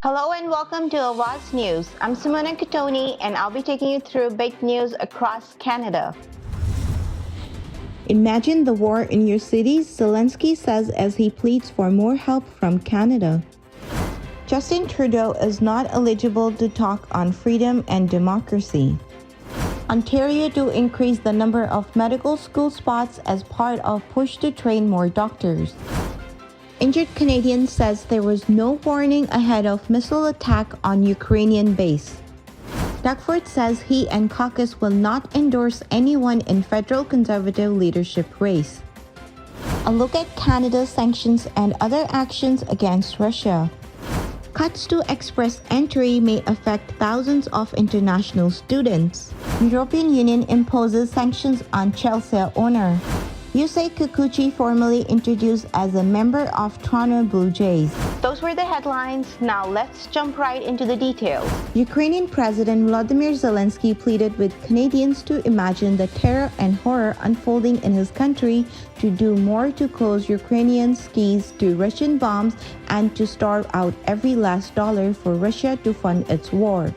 Hello and welcome to Awaz News. I'm Simona Katoni and I'll be taking you through big news across Canada. Imagine the war in your cities, Zelensky says as he pleads for more help from Canada. Justin Trudeau is not eligible to talk on freedom and democracy. Ontario to increase the number of medical school spots as part of push to train more doctors. Injured Canadian says there was no warning ahead of missile attack on Ukrainian base. Duckford says he and caucus will not endorse anyone in federal Conservative leadership race. A look at Canada's sanctions and other actions against Russia. Cuts to express entry may affect thousands of international students. European Union imposes sanctions on Chelsea owner. Yusei Kikuchi formally introduced as a member of Toronto Blue Jays. Those were the headlines. Now let's jump right into the details. Ukrainian President Volodymyr Zelensky pleaded with Canadians to imagine the terror and horror unfolding in his country, to do more to close Ukrainian skies to Russian bombs, and to starve out every last dollar for Russia to fund its war.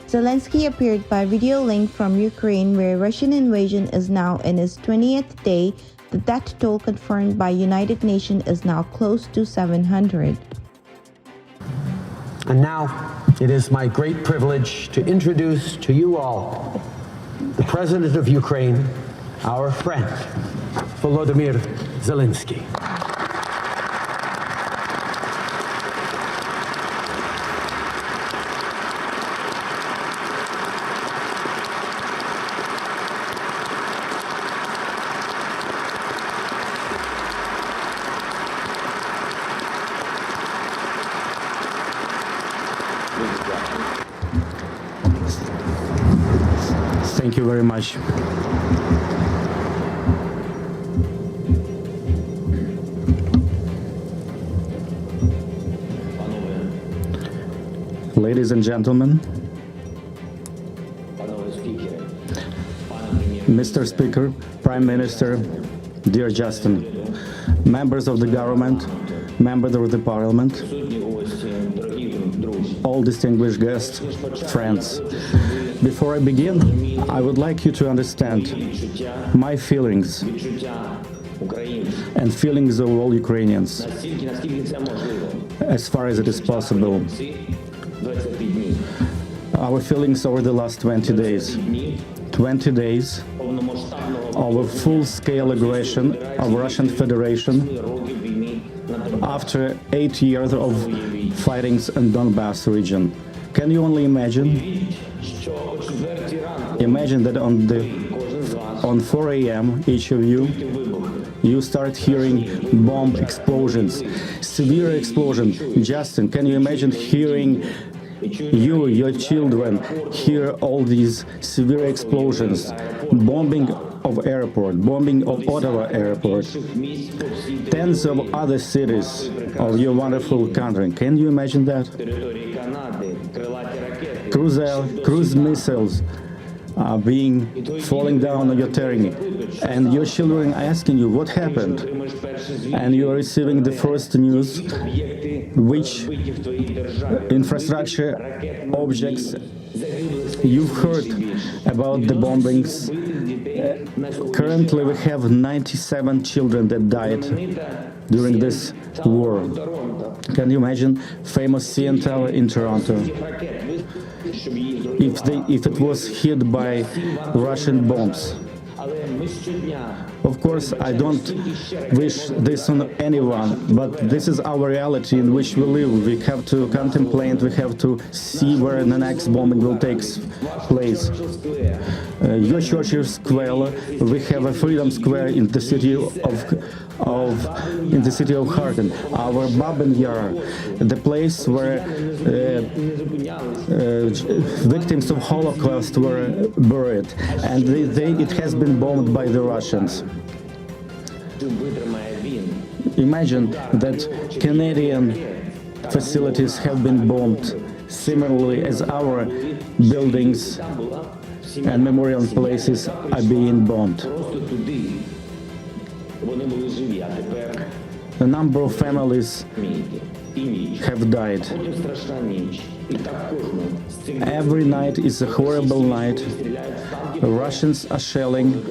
Zelensky appeared by video link from Ukraine, where Russian invasion is now in its 20th day. The death toll confirmed by United Nations is now close to 700. And now it is my great privilege to introduce to you all the President of Ukraine, our friend, Volodymyr Zelensky. Thank you very much. Ladies and gentlemen, Mr. Speaker, Prime Minister, dear Justin, members of the government, members of the Parliament, all distinguished guests, friends. Before I begin, I would like you to understand my feelings and feelings of all Ukrainians, as far as it is possible. Our feelings over the last 20 days. 20 days of a full-scale aggression of Russian Federation after 8 years of fightings in Donbass region. Can you only imagine? Imagine that on 4 a.m. each of you start hearing bomb explosions, severe explosion. Justin, can you imagine hearing your children hear all these severe explosions, bombing of airport, bombing of Ottawa airport, tens of other cities of your wonderful country. Can you imagine that? Cruise missiles are falling down on your terrain, and your children are asking you what happened, and you are receiving the first news which infrastructure objects you've heard about the bombings. Currently we have 97 children that died during this war. Can you imagine famous CN Tower in Toronto? If it was hit by Russian bombs. Of course, I don't wish this on anyone, but this is our reality in which we live. We have to contemplate, we have to see where the next bombing will take place. Your Churchill Square, we have a Freedom Square in the city of Harden. Our Babin Yar, the place where victims of Holocaust were buried, and it has been bombed by the Russians. Imagine that Canadian facilities have been bombed similarly as our buildings and memorial places are being bombed. A number of families have died. Every night is a horrible night. Russians are shelling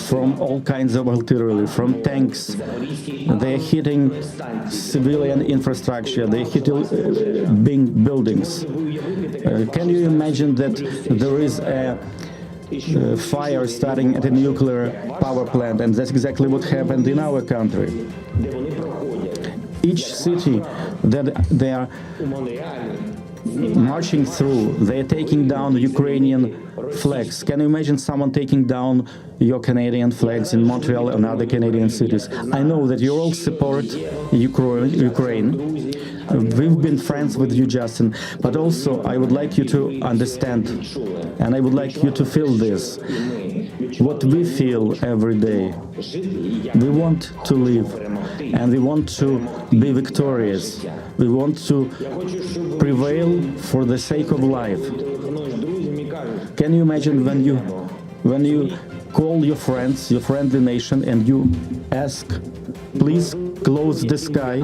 from all kinds of artillery, from tanks. They're hitting civilian infrastructure, they're hitting big buildings. Can you imagine that there is a fire starting at a nuclear power plant, and that's exactly what happened in our country. Each city that they are marching through, they're taking down Ukrainian flags. Can you imagine someone taking down your Canadian flags in Montreal and other Canadian cities? I know that you all support Ukraine. We've been friends with you, Justin, but also I would like you to understand, and I would like you to feel this, what we feel every day. We want to live, and we want to be victorious. We want to prevail for the sake of life. Can you imagine when you call your friends, your friendly nation, and you ask, please close the sky,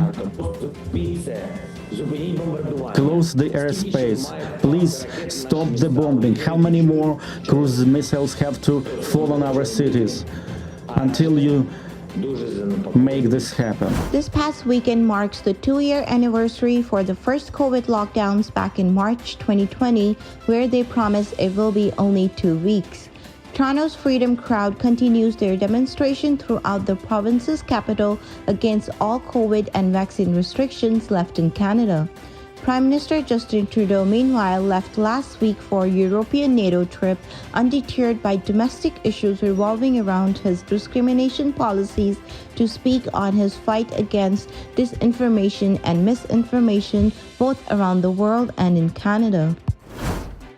close the airspace, please stop the bombing. How many more cruise missiles have to fall on our cities until you make this happen? This past weekend marks the 2-year anniversary for the first COVID lockdowns back in March 2020, where they promised it will be only 2 weeks. Toronto's Freedom crowd continues their demonstration throughout the province's capital against all COVID and vaccine restrictions left in Canada. Prime Minister Justin Trudeau, meanwhile, left last week for a European NATO trip, undeterred by domestic issues revolving around his discrimination policies, to speak on his fight against disinformation and misinformation both around the world and in Canada.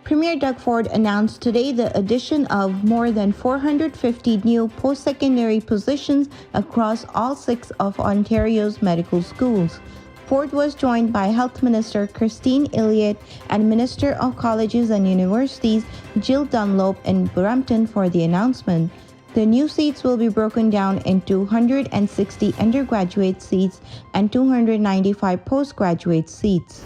Premier Doug Ford announced today the addition of more than 450 new post-secondary positions across all 6 of Ontario's medical schools. Ford was joined by Health Minister Christine Elliott and Minister of Colleges and Universities Jill Dunlop in Brampton for the announcement. The new seats will be broken down into 160 undergraduate seats and 295 postgraduate seats.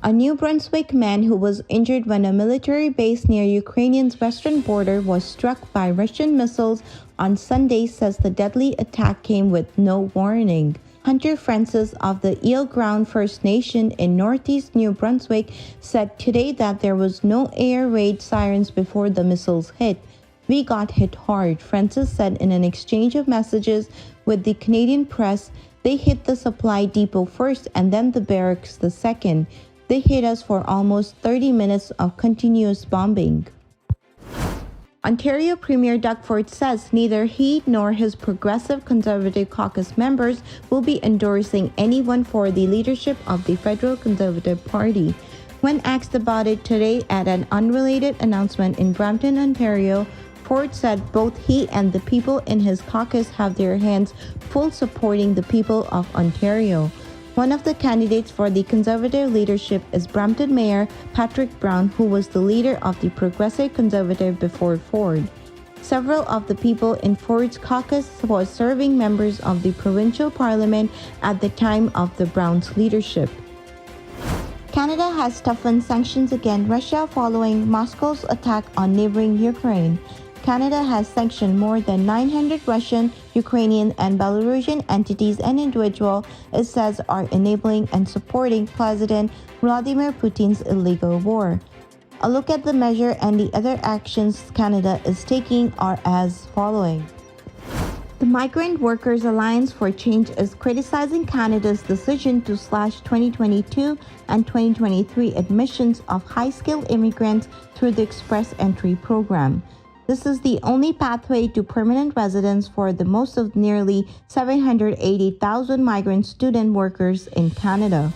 A New Brunswick man who was injured when a military base near Ukraine's western border was struck by Russian missiles on Sunday says the deadly attack came with no warning. Hunter Francis of the Eel Ground First Nation in northeast New Brunswick said today that there was no air raid sirens before the missiles hit. "We got hit hard," Francis said in an exchange of messages with the Canadian press. "They hit the supply depot first and then the barracks the second. They hit us for almost 30 minutes of continuous bombing." Ontario Premier Doug Ford says neither he nor his Progressive Conservative Caucus members will be endorsing anyone for the leadership of the Federal Conservative Party. When asked about it today at an unrelated announcement in Brampton, Ontario, Ford said both he and the people in his caucus have their hands full supporting the people of Ontario. One of the candidates for the Conservative leadership is Brampton Mayor Patrick Brown, who was the leader of the Progressive Conservative before Ford. Several of the people in Ford's caucus were serving members of the provincial parliament at the time of the Browns' leadership. Canada has toughened sanctions against Russia following Moscow's attack on neighboring Ukraine. Canada has sanctioned more than 900 Russian, Ukrainian, and Belarusian entities and individuals it says are enabling and supporting President Vladimir Putin's illegal war. A look at the measure and the other actions Canada is taking are as following. The Migrant Workers Alliance for Change is criticizing Canada's decision to slash 2022 and 2023 admissions of high-skilled immigrants through the Express Entry program. This is the only pathway to permanent residence for the most of nearly 780,000 migrant student workers in Canada.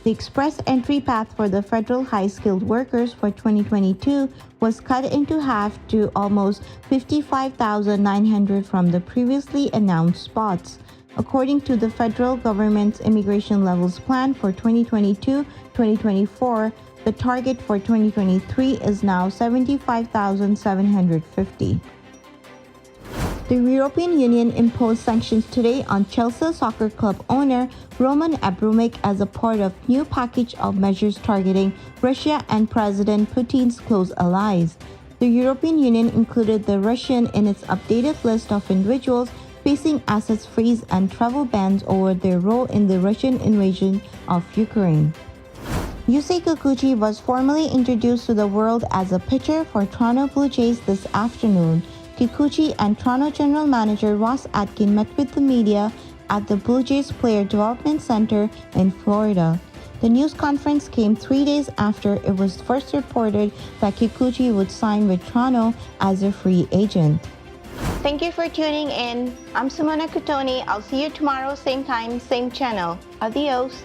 The Express Entry path for the federal high-skilled workers for 2022 was cut into half to almost 55,900 from the previously announced spots. According to the federal government's immigration levels plan for 2022-2024, the target for 2023 is now 75,750. The European Union imposed sanctions today on Chelsea Soccer Club owner Roman Abramovich as a part of new package of measures targeting Russia and President Putin's close allies. The European Union included the Russian in its updated list of individuals facing assets freeze and travel bans over their role in the Russian invasion of Ukraine. Yusei Kikuchi was formally introduced to the world as a pitcher for Toronto Blue Jays this afternoon. Kikuchi and Toronto General Manager Ross Atkin met with the media at the Blue Jays Player Development Center in Florida. The news conference came 3 days after it was first reported that Kikuchi would sign with Toronto as a free agent. Thank you for tuning in. I'm Simona Kutoni. I'll see you tomorrow, same time, same channel. Adios.